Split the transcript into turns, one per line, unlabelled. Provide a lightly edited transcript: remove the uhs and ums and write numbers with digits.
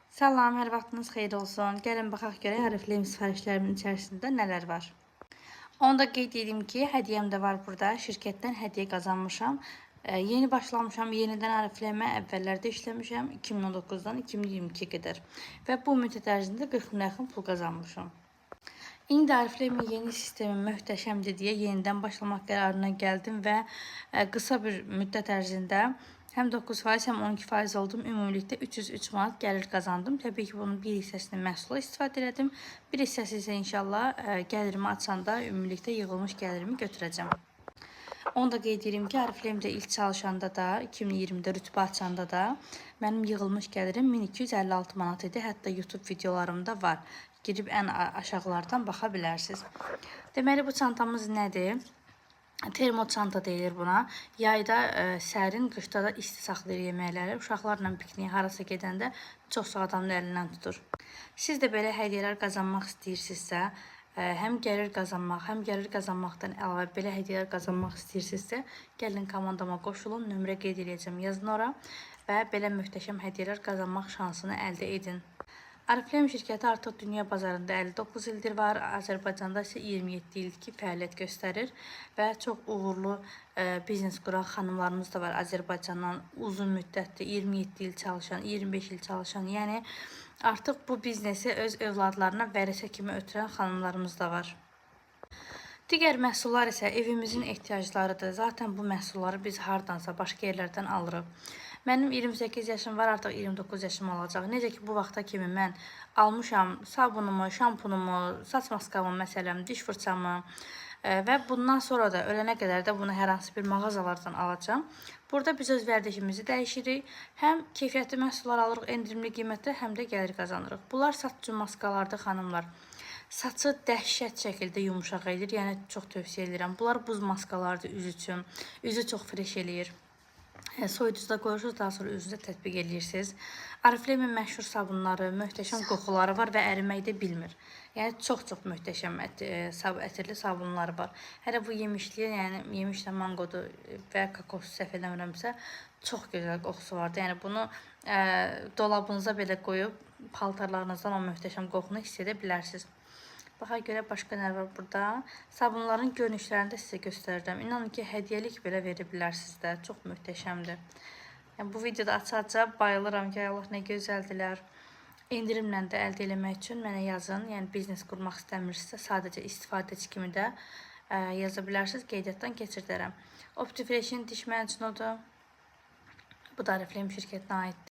Salam, hər vaxtınız xeyir olsun. Gəlin baxaq görək Oriflame sifarişlərimin içərisində nələr var. Onu da qeyd edeyim ki, hədiyyəm də var burada. Şirkətdən hədiyyə qazanmışam. Yeni başlamışam, yenidən Oriflame əvvəllərdə işləmişəm 2019-dan 2022-yə qədər. Və bu müddət ərzində 40 minə yaxın pul qazanmışam. İndi Oriflame yeni sistemi möhtəşəmdir deyə yenidən başlamaq qərarına gəldim və qısa bir müddət ərzində həm 9%, həm 12% oldum. Ümumilikdə 303 manat gəlir qazandım. Təbii ki, bunun bir hissəsini məhsula istifadə elədim. Bir hissəsi isə inşallah gəlirimi açanda ümumilikdə yığılmış gəlirimi götürəcəm. Onu da qeyd edirəm ki, Oriflame-də ilk çalışanda da, 2020-də rütbə açanda da mənim yığılmış gəlirim 1256 manat idi. Hətta YouTube videolarımda var. Girib ən aşağılardan baxa bilərsiniz. Deməli, bu çantamız nədir? Termo çanta deyilir buna. Yayda sərin, qışda da isti saxlayır yeməkləri. Uşaqlarla pikniyə harasa gedəndə çox çox adamın əlindən tutur. Siz də belə hədiyyələr qazanmaq istəyirsinizsə, həm gəlir qazanmaq, həm gəlir qazanmaqdan əlavə belə hədiyyələr qazanmaq istəyirsinizsə, gəlin komandama qoşulun, nömrə qeyd edəcəm, yazın ora və belə möhtəşəm hədiyyələr qazanmaq şansını əldə edin. Oriflame şirkəti artıq dünya bazarında 59 ildir var, Azərbaycanda isə 27 ildir ki, fəaliyyət göstərir və çox uğurlu biznes quran xanımlarımız da var Azərbaycandan uzun müddətdir, 27 il çalışan, 25 il çalışan, yəni artıq bu biznesi öz övladlarına vərəsə kimi ötürən xanımlarımız da var. Digər məhsullar isə evimizin ehtiyaclarıdır. Zaten bu məhsulları biz hardansa, başqa yerlərdən alırıq. Mənim 28 yaşım var, artıq 29 yaşım olacaq. Necə ki, bu vaxta kimi mən almışam sabunumu, şampunumu, saç maskamı, məsələn, diş fırçamı və bundan sonra da ölənə qədər də bunu hər hansı bir mağazalardan alacağım. Burada biz öz vərdişimizi dəyişirik. Həm keyfiyyətli məhsullar alırıq, endirimli qiymətdə, həm də gəlir qazanırıq. Bunlar saç üçün maskalardır, xanımlar. Saçı dəhşət şəkildə yumuşaq edir, yəni çox tövsiyə edirəm. Bunlar buz maskalardır üz üçün. Üzü çox fresh eləyir. Soyuducuda qoyursunuz, daha sonra üzünüzə tətbiq edirsiniz. Oriflame məşhur sabunları, möhtəşəm qoxuları var və ərimək də bilmir. Yəni çox möhtəşəm ətirli sabunları var. Hələ bu yemişli, yəni yemişlə mangodur və kokos səhv eləmirəmsə, çox gözəl qoxusu vardı. Yəni bunu dolabınıza belə qoyub paltarlarınızdan o möhtəşəm qoxunu hiss edə bilərsiniz. Baxaq görə başqa nə var burada. Sabunların görünüşlərini də sizə göstərəcəm. İnanın ki, hədiyyəlik belə verə bilərsiniz də. Çox möhtəşəmdir. Yəni, bu videoda aça-aça bayılıram ki, Allah nə gözəldilər. İndirimlə də əldə eləmək üçün mənə yazın. Yəni, biznes qurmaq istəmirsinizsə, sadəcə istifadəçi kimi də yaza bilərsiniz. Qeydiyyatdan keçirdərəm. Optifresh'in diş məcunudur. Bu da Oriflame şirkətinə aiddir.